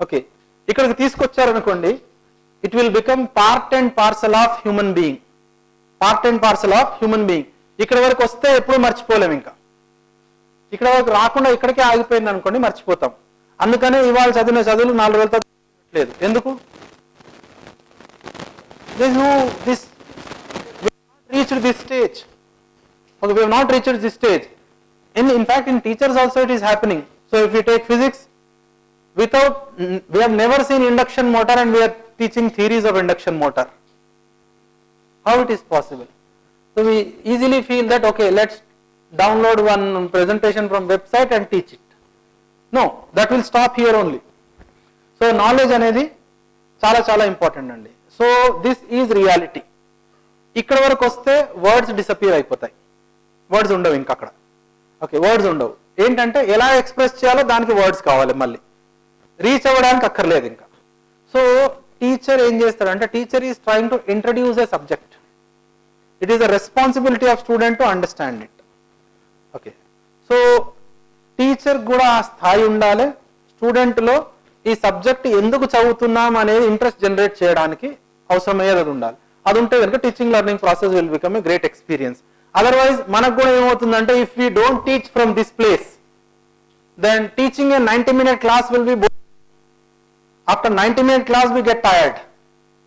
Okay, ఇక్కడికి తీసుకొచ్చారనుకోండి, it will become part and parcel of human being. Part and parcel of human being. ఇక్కడ వరకు వస్తే ఎప్పుడు మర్చిపోలేము, ఇంకా ఇక్కడ వరకు రాకుండా ఇక్కడికే ఆగిపోయింది అనుకోండి మర్చిపోతాం. అందుకనే ఇవాళ చదివిన చదువులు 4 రోజులతో లేదు. ఎందుకు? this we have not reached this stage. Okay, we have not reached this stage. In fact, in teachers also it is happening. So if we take physics, we have never seen induction motor and we are teaching theories of induction motor. How it is possible? So we easily feel that okay, let's download one presentation from website and teach it. No, that will stop here only. So knowledge అనేది చాలా చాలా important అండి. So this is reality. ఇక్కడ వరకు వస్తే words disappear అయిపోతాయి, words ఉండవు ఇంకా అక్కడ. ఓకే, వర్డ్స్ ఉండవు. ఏంటంటే ఎలా ఎక్స్ప్రెస్ చేయాలో దానికి వర్డ్స్ కావాలి, మళ్ళీ రీచ్ అవ్వడానికి అక్కర్లేదు ఇంకా. సో టీచర్ ఏం చేస్తాడంటే, teacher is trying to introduce A subject. It is the responsibility of student to understand it. Okay, so teacher కూడా ఆ స్థాయి ఉండాలి, స్టూడెంట్లో ఈ సబ్జెక్ట్ ఎందుకు చదువుతున్నాం అనేది ఇంట్రెస్ట్ జనరేట్ చేయడానికి అవసరమయ్యేది అది ఉండాలి. అది ఉంటే కనుక teaching learning process will become a great experience. Otherwise మనకు కూడా ఏమవుతుందంటే, if we don't teach from this place, then teaching a 90-minute class will be boring. After 90-minute class we get tired,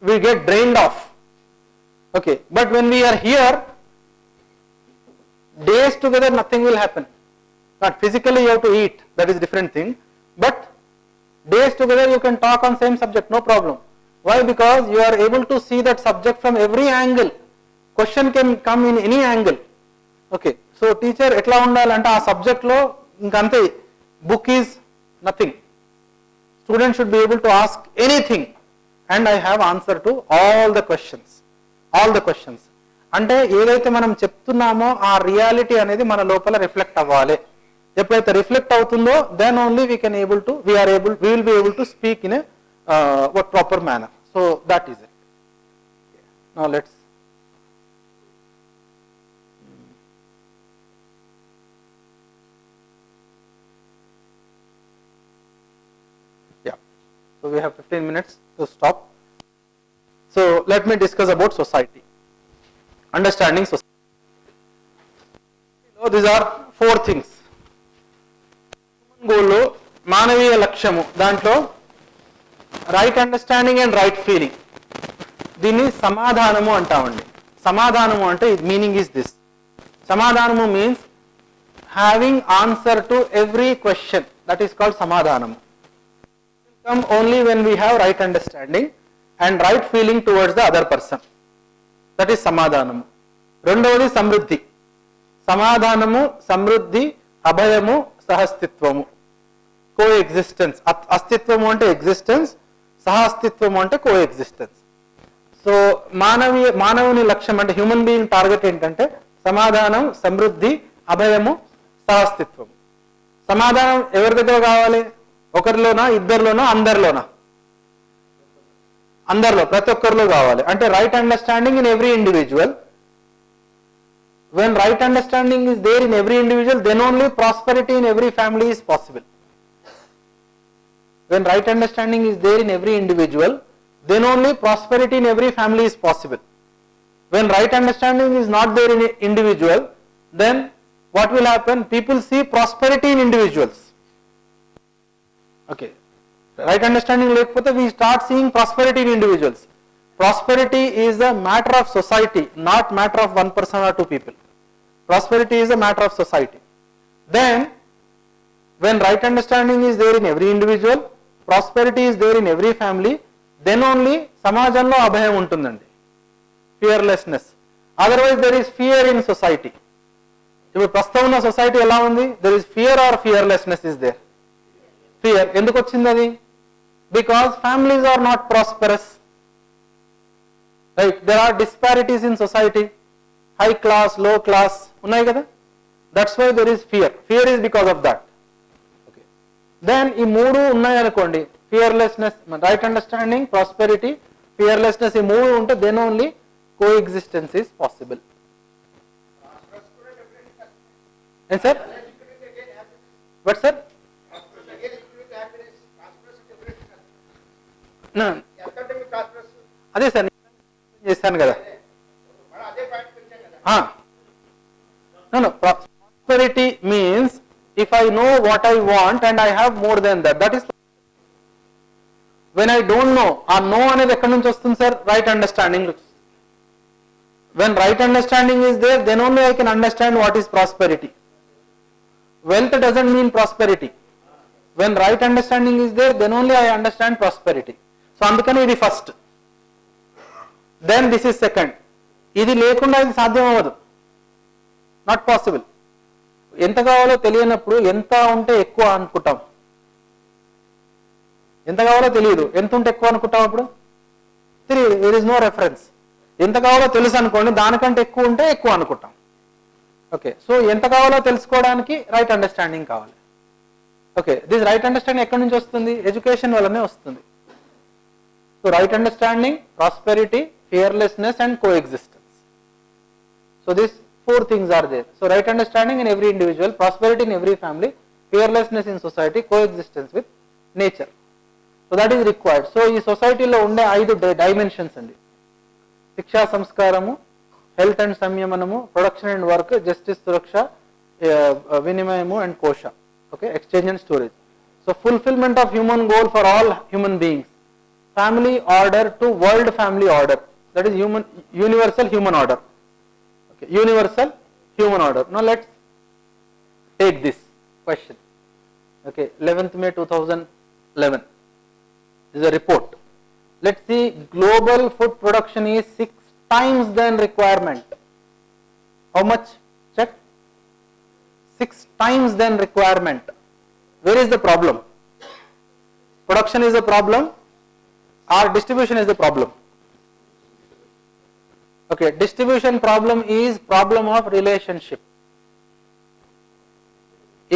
we get drained off. Okay, but when we are here, days together nothing will happen. Not physically you have to eat, that is different thing, but days together you can talk on same subject, no problem. Why? Because you are able to see that subject from every angle. Question can come in any angle. Okay, so teacher etla undalante aa subject lo inkante book is nothing. Student should be able to ask anything and I have answer to all the questions. అంటే ఏదైతే మనం చెప్తున్నామో ఆ reality అనేది మన లోపల reflect అవ్వాలి. ఎప్పుడైతే reflect అవుతుందో then only we will be able to speak in a proper manner. So that is it. Now let's so we have 15 minutes to stop. So let me discuss about society, understanding society. So these are 4 things. Human goal, మానవీయ లక్ష్యము, దాంట్లో right understanding and right feeling. దీన్ని సమాధానము అంటామండి. సమాధానము అంటే meaning is this. సమాధానము means having answer to every question, that is called సమాధానము. Come only when we have right understanding and right feeling towards the other person, that is samadhanamu. రెండవది సమృద్ధి. సమాధానము, సమృద్ధి, అభయము, సహస్తిత్వము, కో ఎగ్జిస్టెన్స్. అస్తిత్వము అంటే ఎగ్జిస్టెన్స్, సహస్తిత్వము అంటే కో existence. So మానవుని లక్ష్యం అంటే హ్యూమన్ బీయింగ్ టార్గెట్ ఏంటంటే సమాధానం, సమృద్ధి, అభయము, సహస్తిత్వము. సమాధానం ఎవరి దగ్గర కావాలి? ఒకరిలోనా, ఇద్దరిలోనా, అందరిలోనా? అందరిలో, ప్రతి ఒక్కరిలో కావాలి. అంటే right understanding in every individual. When right understanding is there in every individual, then only prosperity in every family is possible. When right understanding is there in every individual, then only prosperity in every family is possible. When right understanding is not there in an individual, then what will happen? People see prosperity in individuals. Okay, right understanding lekapothe we start seeing prosperity in individuals. Prosperity is a matter of society, not matter of one person or two people. Prosperity is a matter of society. Then when right understanding is there in every individual, prosperity is there in every family, then only సమాజంలో అభయం ఉంటుందండి, fearlessness. Otherwise there is fear in society. ఇప్పుడు ప్రస్తుతం ఉన్న society ఎలా ఉంది? There is fear or fearlessness is there? Fear. ఎందుకు వచ్చింది అది? Because families are not prosperous. Right, there are disparities in society. High class, low class ఉన్నాయి కదా. That's why there is fear. Fear is because of that. Okay, then ఈ మూడు ఉన్నాయనుకోండి, fearlessness, right understanding, prosperity, fearlessness, ఈ మూడు ఉంటే then only co existence is possible. ఏం sir? But sir అదే సార్ చేశాను కదా. No, prosperity means if I know what I want and I have more than that, that is. When I don't know, ఆ no అనేది ఎక్కడి నుంచి వస్తుంది sir? Right understanding. When right understanding is there, then only I can understand what is prosperity. Wealth doesn't mean prosperity. When right understanding is there, then only I understand prosperity. So అందుకని ఇది first, then this is second. ఇది లేకుండా ఇది సాధ్యం అవ్వదు, not possible. ఎంత కావాలో తెలియనప్పుడు ఎంత ఉంటే ఎక్కువ అనుకుంటాం, ఎంత కావాలో తెలియదు, ఎంత ఉంటే ఎక్కువ అనుకుంటాం. అప్పుడు తెలియదు, దేర్ ఇస్ నో రెఫరెన్స్. ఎంత కావాలో తెలుసు అనుకోండి, దానికంటే ఎక్కువ ఉంటే ఎక్కువ అనుకుంటాం. ఓకే, సో ఎంత కావాలో తెలుసుకోవడానికి రైట్ అండర్స్టాండింగ్ కావాలి. ఓకే, దిస్ రైట్ అండర్స్టాండింగ్ ఎక్కడి నుంచి వస్తుంది? ఎడ్యుకేషన్ వల్లనే వస్తుంది. So right understanding, prosperity, fearlessness and co existence. So this 4 things are there. So right understanding in every individual, prosperity in every family, fearlessness in society, coexistence with nature. So that is required. So ఈ సొసైటీలో ఉండే 5 dimensions అండి: శిక్షా సంస్కారము, health and సంయమనము, production and work, justice సురక్ష, వినిమయము and కోశ. Okay, exchange and storage. So fulfilment of human goal for all human beings, family order to world family order, that is human universal human order. Universal human order. Now let's take this question. Okay, 11th May 2011. This is a report. Let's see, global food production is 6 times than requirement. How much? Check. 6 times than requirement. Where is the problem? Production is the problem or distribution is the problem? Okay, distribution problem is problem of relationship.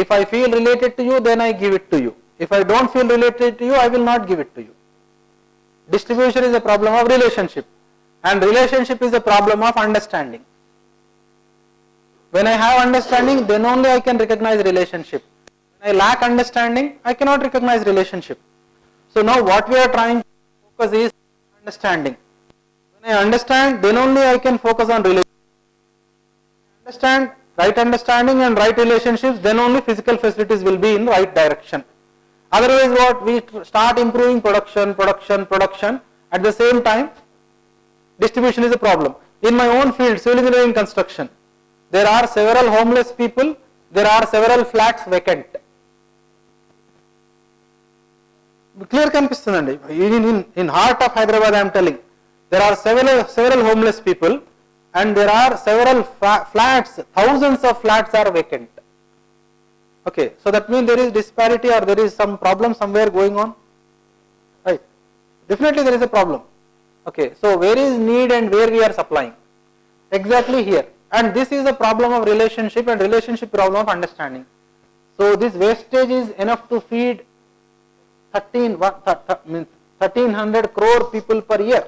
If I feel related to you, then I give it to you. If I don't feel related to you, I will not give it to you. Distribution is a problem of relationship, and relationship is a problem of understanding. When I have understanding, then only I can recognize relationship. When I lack understanding, I cannot recognize relationship. So now what we are trying to focus is understanding. When I understand, then only I can focus on relationship. Understand, right understanding and right relationships, then only physical facilities will be in right direction. Otherwise what? We start improving production, at the same time distribution is a problem. In my own field, civil engineering construction, there are several homeless people, there are several flats vacant. Clear కనిపిస్తుందండి. In heart of Hyderabad I am telling, there are several homeless people and there are several flats, thousands of flats are vacant. Okay, so that means there is disparity or there is some problem somewhere going on, right? Definitely there is a problem. Okay, so where is need and where we are supplying? Exactly here. And this is a problem of relationship and relationship problem of understanding. So this wastage is enough to feed 1300 crore people per year.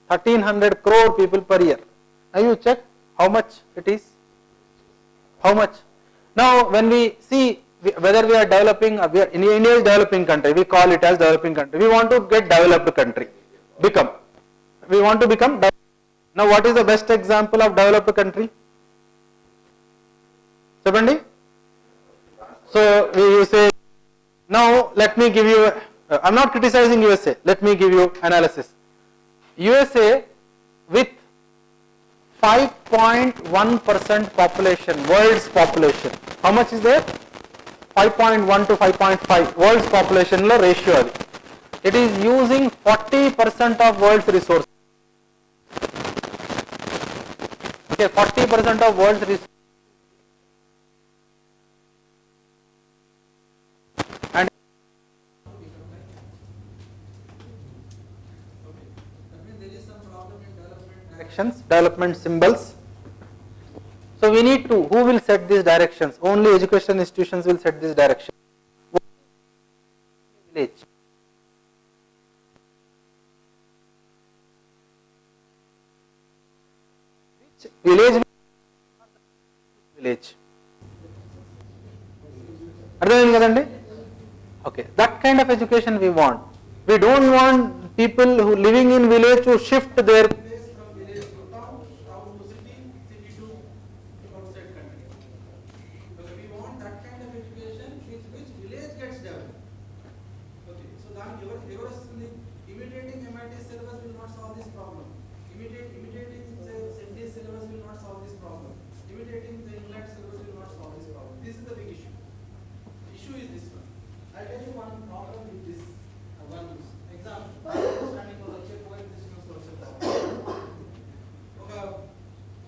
1300 crore people per year. Now you check how much it is. How much? Now when we see whether we are developing, India is developing country, we call it as developing country. We want to get developed country. We want to become. Now what is the best example of developed country? Sabandi? So you say, now let me give you, I am not criticizing USA, let me give you analysis. USA with 5.1% population, world's population. How much is there? 5.1 to 5.5 world's population lo ratio adi. It is using 40% of world's resources. Okay, 40% of world's resources. And development symbols. So we need to, who will set these directions? Only education institutions will set these directions. Village. Which village? అర్థమైంది కదండి? Okay, that kind of education we want. We don't want people who living in village to shift their place from village to town, town to city, city to outside country. Because we want that kind of education which village gets developed. Okay, so that imitating MIT syllabus will not solve this problem. Imitating Sydney syllabus will not solve this problem. Imitating the England syllabus will not solve this problem. This is the big issue. The issue is this one. I'll tell you one problem with this. One example. Understanding of the coexistence of social problem. ఒక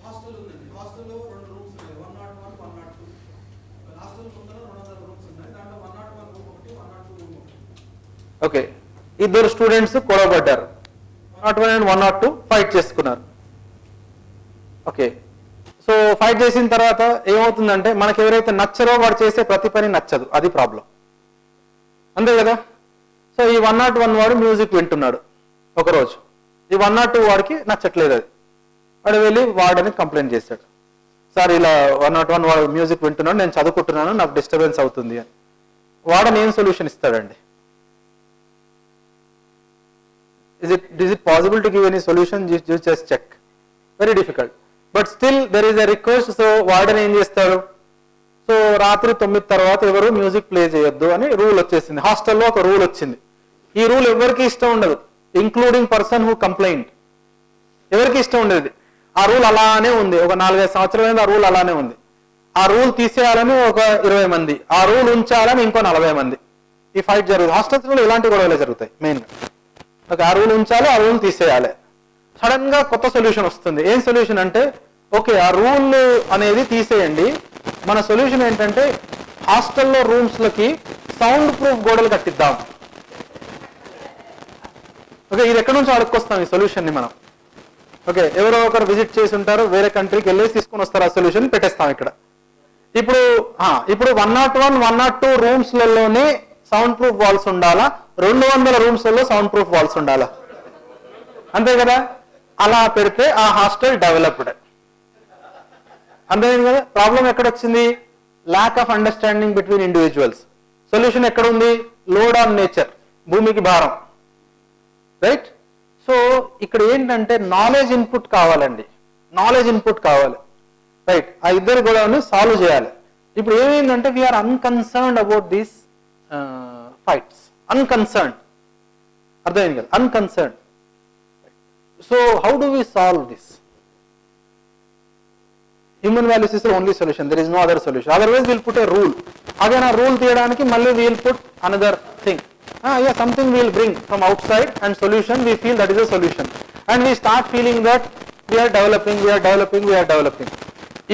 hostel ఉందండి. హాస్టల్లో 2 rooms ఉన్నాయి. 101, 102. Hostel ముందర 200 rooms ఉన్నాయి. దాంట్లో 101 room ఒకటి, 102 room ఒకటి. Okay, ఇద్దరు స్టూడెంట్స్ గొడవపడ్డారు. 101 and 102 ఫైట్ చేసుకున్నారు. ఓకే, సో ఫైట్ చేసిన తర్వాత ఏమవుతుందంటే మనకి ఎవరైతే నచ్చరో వాడు చేసే ప్రతి పని నచ్చదు, అది ప్రాబ్లం, అంతే కదా. సో ఈ 101 వాడు మ్యూజిక్ వింటున్నాడు ఒకరోజు, ఈ 102 వాడికి నచ్చట్లేదు, అది వాడు వెళ్ళి వాడని కంప్లైంట్ చేశాడు, సార్ ఇలా 101 వాడు మ్యూజిక్ వింటున్నాడు, నేను చదువుకుంటున్నాను, నాకు డిస్టర్బెన్స్ అవుతుంది అని. వాడని ఏం సొల్యూషన్ ఇస్తాడండి? Is it possible to give any solution? You just check. Very difficult. But still there is a request. So warden ఏం చేస్తాడు, సో రాత్రి 9 తర్వాత ఎవరు మ్యూజిక్ ప్లే చేయొద్దు అని రూల్ వచ్చేసింది. హాస్టల్లో ఒక రూల్ వచ్చింది. ఈ రూల్ ఎవరికి ఇష్టం ఉండదు, ఇంక్లూడింగ్ పర్సన్ హూ కంప్లైంట్. ఎవరికి ఇష్టం ఉండేది, ఆ రూల్ అలానే ఉంది. ఒక 4-5 సంవత్సరాలైంది ఆ రూల్ అలానే ఉంది. ఆ రూల్ తీసేయాలని ఒక 20 మంది, ఆ రూల్ ఉంచాలని ఇంకో 40 మంది. ఈ ఫైట్ జరుగుతుంది. హాస్టల్స్లో ఇలాంటి గొడవలే జరుగుతాయి మెయిన్గా. ఓకే, ఆ రూల్ ఉంచాలి, ఆ రూల్ తీసేయాలి. సడన్ గా కొత్త సొల్యూషన్ వస్తుంది. ఏం సొల్యూషన్ అంటే, ఓకే ఆ రూల్ అనేది తీసేయండి, మన సొల్యూషన్ ఏంటంటే హాస్టల్లో రూమ్స్లకి సౌండ్ ప్రూఫ్ గోడలు కట్టిద్దాం. ఓకే, ఇది ఎక్కడి నుంచి అడుక్కొస్తాం ఈ సొల్యూషన్ని మనం. ఓకే, ఎవరో ఒకరు విజిట్ చేసి ఉంటారు, వేరే కంట్రీకి వెళ్ళేసి తీసుకొని వస్తారు, ఆ సొల్యూషన్ పెట్టేస్తాం ఇక్కడ. ఇప్పుడు 101, 102 రూమ్స్లలోనే సౌండ్ ప్రూఫ్ వాల్స్ ఉండాలా, 200 రూమ్స్లలో సౌండ్ ప్రూఫ్ వాల్స్ ఉండాలా, అంతే కదా. అలా పెడితే ఆ హాస్టల్ డెవలప్డ్, అంతే కదా. ప్రాబ్లం ఎక్కడొచ్చింది, lack of understanding between individuals. Solution ఎక్కడ ఉంది, లోడ్ ఆన్ నేచర్, భూమికి భారం, రైట్. సో ఇక్కడ ఏంటంటే నాలెడ్జ్ ఇన్పుట్ కావాలండి, నాలెడ్జ్ ఇన్పుట్ కావాలి, రైట్. ఆ ఇద్దరు గొడవను సాల్వ్ చేయాలి. ఇప్పుడు ఏమైందంటే we're unconcerned about these fights, unconcerned, అర్థమైంది కదా, unconcerned. So how do we solve this? Human values is the only solution, there is no other solution. Otherwise will put a rule. Again ఆ rule తీయడానికి మళ్ళీ will put another thing. Something we will bring from outside and solution, we feel that is a solution, and we start feeling that we are developing.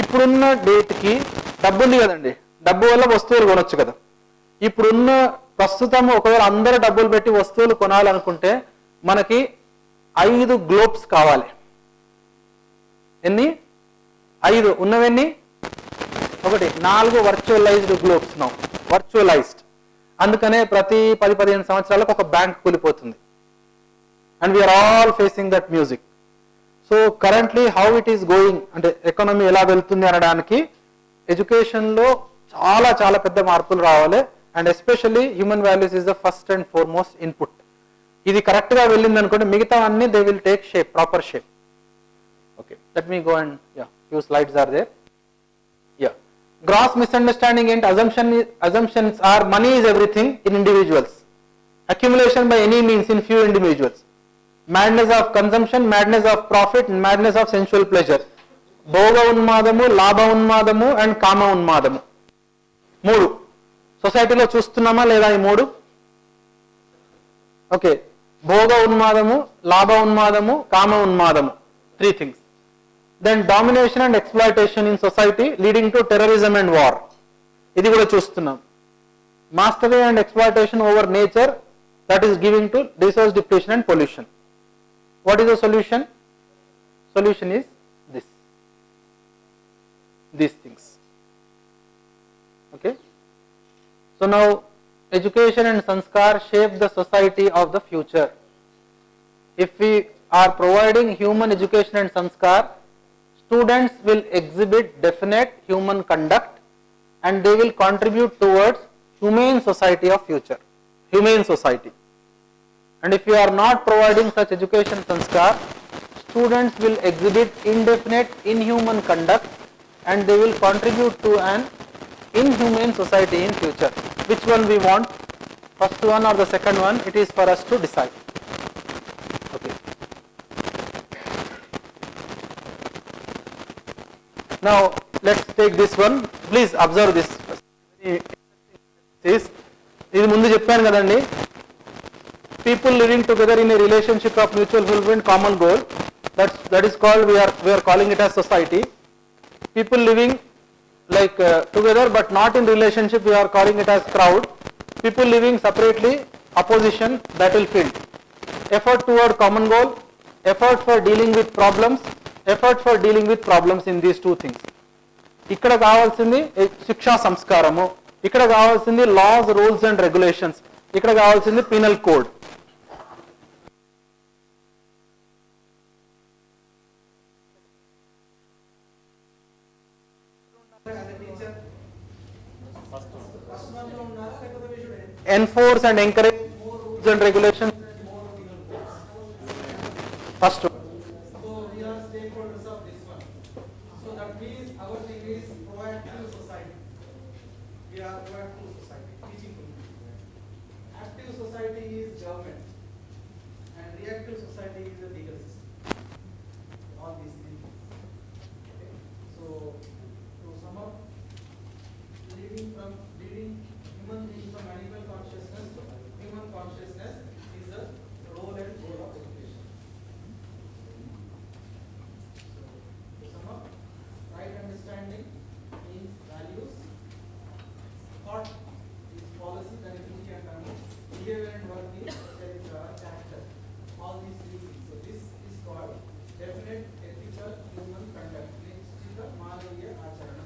ఇప్పుడున్న డేట్కి డబ్బు ఉంది కదండి, డబ్బు వల్ల వస్తువులు కొనొచ్చు కదా. ఇప్పుడున్న ప్రస్తుతం ఒకవేళ అందరూ డబ్బులు పెట్టి వస్తువులు కొనాలనుకుంటే మనకి 5 గ్లోబ్స్ కావాలి. ఎన్ని? 5 ఉన్నవెన్ని? 1, 4 వర్చువలైజ్డ్ గ్లోబ్స్ నౌ, వర్చువలైజ్డ్. అందుకనే ప్రతి 10-15 సంవత్సరాలకు ఒక బ్యాంక్ కూలిపోతుంది. And we're all facing that music. So currently how it is going అంటే ఎకానమీ ఎలా వెళ్తుంది అనడానికి ఎడ్యుకేషన్లో చాలా చాలా పెద్ద మార్పులు రావాలి. And especially human values is the first and foremost input. ఇది కరెక్ట్గా వెళ్ళింది అనుకోండి, మిగతా అన్ని they will take shape, proper shape. Okay, let me go and few slides are there. Gross misunderstanding and assumptions are money is everything in individuals. Accumulation by any means in few individuals. Madness of consumption, madness of profit, madness of sensual pleasure. Bhoga unmadamu, labha unmadamu and kama unmadamu. 3 సొసైటీలో చూస్తున్నామా లేదా ఈ 3? Okay, భోగ ఉన్మాదము, లాభ ఉన్మాదము, కామ ఉన్మాదము, 3 things. Then domination and exploitation in society leading to terrorism and war. ఇది కూడా చూస్తున్నాం. Mastery and exploitation over nature, that is giving to resource depletion and pollution. What is the solution? Solution is this. These things. Okay. So now education and sanskar shape the society of the future. If we are providing human education and sanskar, students will exhibit definite human conduct and they will contribute towards humane society of future, humane society. And if you are not providing such education sanskar, students will exhibit indefinite inhuman conduct and they will contribute to an inhumane society in future. Which one we want? First one or the second one? It is for us to decide. Okay. Now let's take this one. Please observe this. ఇది ముందు చెప్పాను కదండి, people living together in a relationship of mutual fulfillment, common goal, that is called, we are calling it as society. People living like together but not in relationship, we are calling it as crowd. People living separately, opposition, battlefield. Effort toward common goal, effort for dealing with problems, effort for dealing with problems in these two things. ఇక్కడ కావాల్సింది శిక్షా సంస్కారము, ఇక్కడ కావాల్సింది loss, rules and regulations, ఇక్కడ కావాల్సింది penal code. Enforce and encourage more rules and regulations. First. So we are stakeholders of this one. So that means our thing is proactive society. We are proactive society, teaching people. Active society is government, and reactive society is the legal system. All these three things. Okay. So to sum up, leading human beings from animal consciousness to human consciousness is the role and goal of education. So to sum up, right understanding means values, thought is policy, that is duty and conduct, behavior and work is character. All these three things. So this is called definite ethical human conduct. Next is the Manaviya Acharana.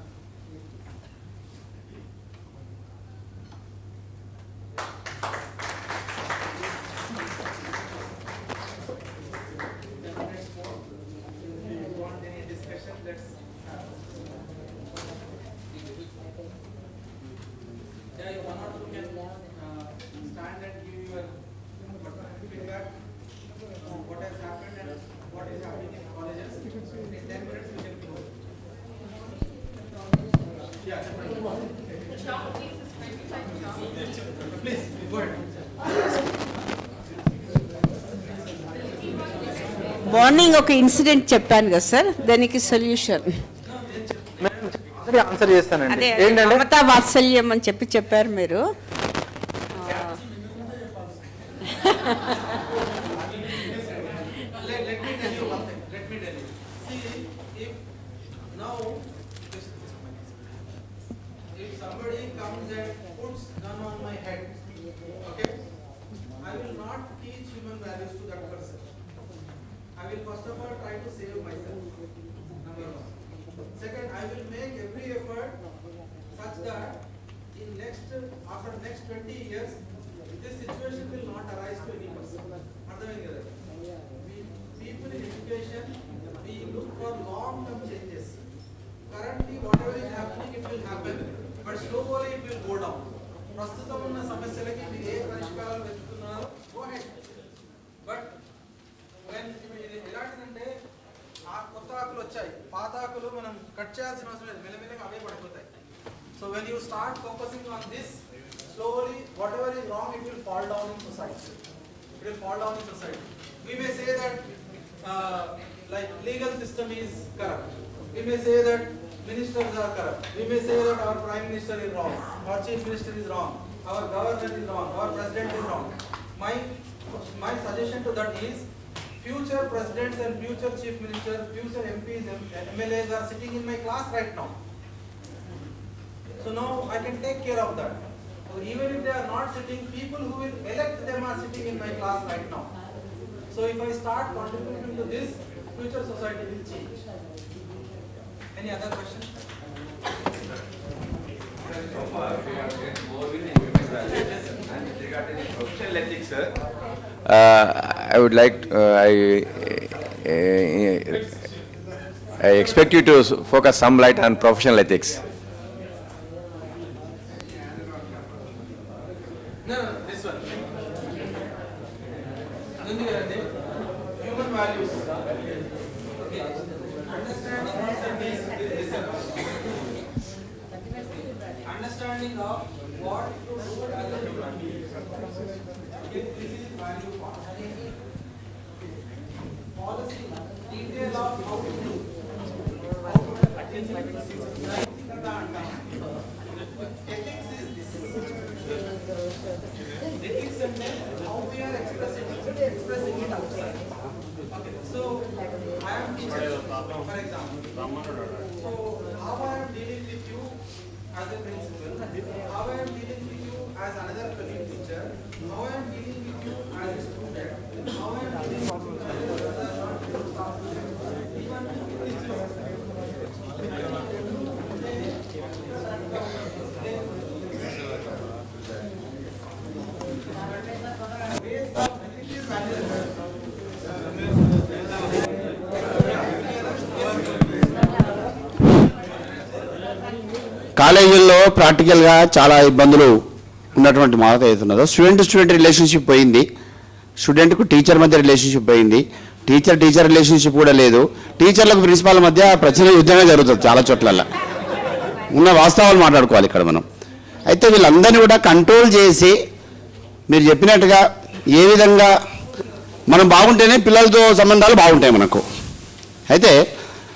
Yeah, you one or two can stand and give your feedback on what has happened and what is happening in colleges. In 10 minutes we can close. Yeah, please, go ahead. Morning ఒక incident చెప్పాను కదా sir, దానికి solution answer చేస్తానండి. అదే ఏంటంటే మమతా వాత్సల్యం అని చెప్పారు మీరు. Let me tell you one thing. Let me tell you. See, if now, if somebody comes and puts gun on my head, okay, I will not teach human values to that person. I will first of all try to save myself. Number one. Second, I will make every effort such that after next 20 years, this situation will not arise to any person. People in education, we look for long-term changes. Currently, whatever is happening, it will happen, but slowly it will go down. ప్రస్తుతం ఉన్న సమస్యలకి మీరు ఏ పరిష్కారాలు వెతుకుతున్నారో go ahead. But when ఇది ఎలాంటిదంటే ఆ కొత్త ఆకులు వచ్చాయి, పాత ఆకులు మనం కట్ చేయాల్సిన అవసరం లేదు, మెల్లమెల్లగా అవే పడిపోతాయి. So when you start focusing on this, slowly whatever is wrong, it will fall down in society. It will fall down in society. We may say that like legal system is corrupt. We may say that ministers are corrupt. We may say that our prime minister is wrong, our chief minister is wrong, our governor is wrong, our president is wrong. My suggestion to that is, future presidents and future chief ministers, future MPs, MLAs are sitting in my class right now. So now I can take care of that. Or even if they are not sitting, people who will elect them are sitting in my class right now. So if I start contributing to this, future society will change. Any other question? So far, we are getting more with human values. And regarding the professional ethics, sir, I would like, I expect you to focus some light on professional ethics. No, this one. అదండి కదండి human values. Okay, understanding of what to do as a human being. Okay, this is value part. Policy detail of how to do కదా అంటాం. Ethics is this. Ethics అంటే how we are expressing it outside. Okay, so I am teacher, for example. So how I am dealing with you as a principal, how I am dealing with you as another colleague teacher, how I am dealing with you as a student, how I am dealing with you as a staff student, even this is కాలేజీల్లో ప్రాక్టికల్గా చాలా ఇబ్బందులు ఉన్నటువంటి మాట అవుతున్నదో, student relationship పోయింది, స్టూడెంట్కు teacher మధ్య relationship పోయింది, teacher relationship కూడా లేదు, టీచర్లకు ప్రిన్సిపాల్ మధ్య ప్రచన యుద్ధమే జరుగుతుంది చాలా చోట్ల. ఉన్న వాస్తవాలు మాట్లాడుకోవాలి ఇక్కడ మనం. అయితే వీళ్ళందరినీ కూడా కంట్రోల్ చేసి మీరు చెప్పినట్టుగా ఏ విధంగా మనం బాగుంటేనే పిల్లలతో సంబంధాలు బాగుంటాయి మనకు. అయితే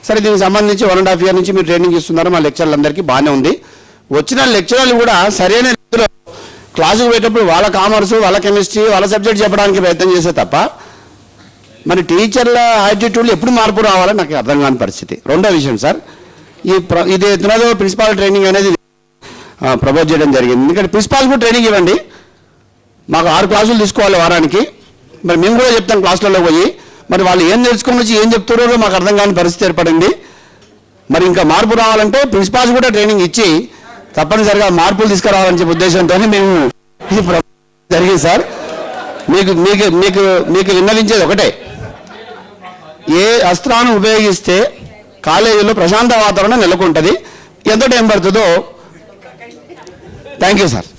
సరే, దీనికి సంబంధించి 1.5 year నుంచి మీరు ట్రైనింగ్ ఇస్తున్నారు మా లెక్చర్లందరికీ, బాగానే ఉంది. వచ్చిన లెక్చరర్లు కూడా సరైన రీతిలో క్లాసుకు పోయేటప్పుడు వాళ్ళ కామర్సు, వాళ్ళ కెమిస్ట్రీ, వాళ్ళ సబ్జెక్ట్ చెప్పడానికి ప్రయత్నం చేసే తప్ప మరి టీచర్ల యాటిట్యూడ్లు ఎప్పుడు మార్పు రావాలని నాకు అర్థం కాని పరిస్థితి. రెండో విషయం సార్, ఇది ఎత్తునదో ప్రిన్సిపాల్ ట్రైనింగ్ అనేది ప్రపోజ్ చేయడం జరిగింది. ఎందుకంటే ప్రిన్సిపాల్ కూడా ట్రైనింగ్ ఇవ్వండి, మాకు 6 క్లాసులు తీసుకోవాలి వారానికి, మరి మేము కూడా చెప్తాం క్లాసులలో పోయి, మరి వాళ్ళు ఏం నేర్చుకుని వచ్చి ఏం చెప్తున్నారో మాకు అర్థం కాని పరిస్థితి ఏర్పడింది. మరి ఇంకా మార్పు రావాలంటే ప్రిన్సిపాల్స్ కూడా ట్రైనింగ్ ఇచ్చి తప్పనిసరిగా మార్పులు తీసుకురావాలని చెప్పే ఉద్దేశంతో మేము ఇది జరిగింది సార్. మీకు మీకు మీకు మీకు విన్నవించేది ఒకటే, ఏ అస్త్రాన్ని ఉపయోగిస్తే కాలేజీలో ప్రశాంత వాతావరణం నెలకొంటుంది, ఎంత టైం పడుతుందో. Thank you sir.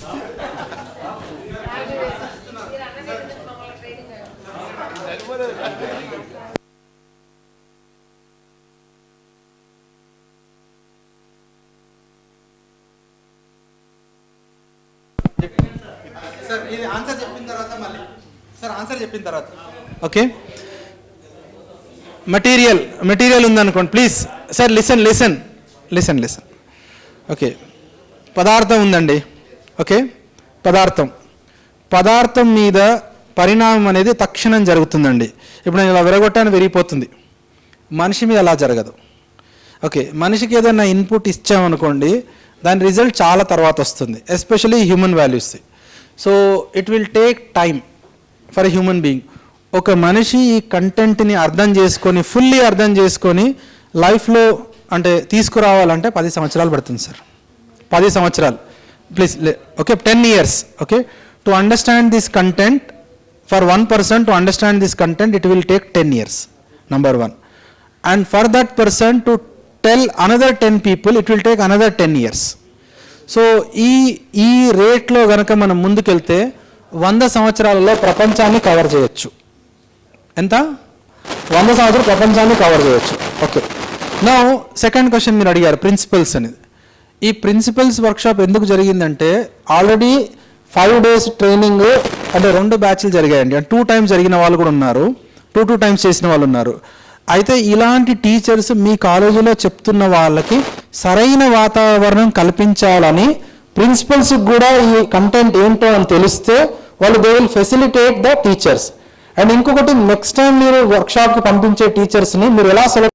సార్ ఇది ఆన్సర్ చెప్పిన తర్వాత మళ్ళీ సార్ ఆన్సర్ చెప్పిన తర్వాత ఓకే. మెటీరియల్ ఉందనుకోండి ప్లీజ్ సార్, లిసన్. ఓకే, పదార్థం ఉందండి. ఓకే, పదార్థం మీద పరిణామం అనేది తక్షణం జరుగుతుందండి. ఇప్పుడు నేను ఇలా విరగొట్టాను, విరిగిపోతుంది. మనిషి మీద అలా జరగదు. ఓకే, మనిషికి ఏదైనా ఇన్పుట్ ఇచ్చామనుకోండి, దాని రిజల్ట్ చాలా తర్వాత వస్తుంది, especially human values. So it will take time for a human being. ఒక మనిషి ఈ కంటెంట్ని ఫుల్లీ అర్థం చేసుకొని లైఫ్లో అంటే తీసుకురావాలంటే 10 సంవత్సరాలు పడుతుంది సార్. 10 సంవత్సరాలు please. Okay, 10 years. Okay, to understand this content, for 1 person to understand this content it will take 10 years, number 1. And for that person to tell another 10 people it will take another 10 years. So ఈ రేట్లో గనక మనం ముందుకెళ్తే 100 సంవత్సరాలలో ప్రపంచాన్ని cover చేయొచ్చు. ఎంత? 100 సంవత్సరాలు ప్రపంచాన్ని కవర్ చేయొచ్చు. ఓకే, నౌ సెకండ్ క్వశ్చన్ మీరు అడిగారు ప్రిన్సిపల్స్ అనేది. ఈ ప్రిన్సిపల్స్ వర్క్షాప్ ఎందుకు జరిగిందంటే ఆల్రెడీ 5 days ట్రైనింగ్ అంటే 2 batches జరిగాయండి. 2 times జరిగిన వాళ్ళు కూడా ఉన్నారు, 2 times చేసిన వాళ్ళు ఉన్నారు. అయితే ఇలాంటి టీచర్స్ మీ కాలేజీలో చెప్తున్న వాళ్ళకి సరైన వాతావరణం కల్పించాలని, ప్రిన్సిపల్స్ కూడా ఈ కంటెంట్ ఏంటో అని తెలిస్తే వాళ్ళు they will facilitate the teachers. And ఇంకొకటి, నెక్స్ట్ టైం మీరు వర్క్షాప్కి పంపించే టీచర్స్ని మీరు ఎలా సెలెక్ట్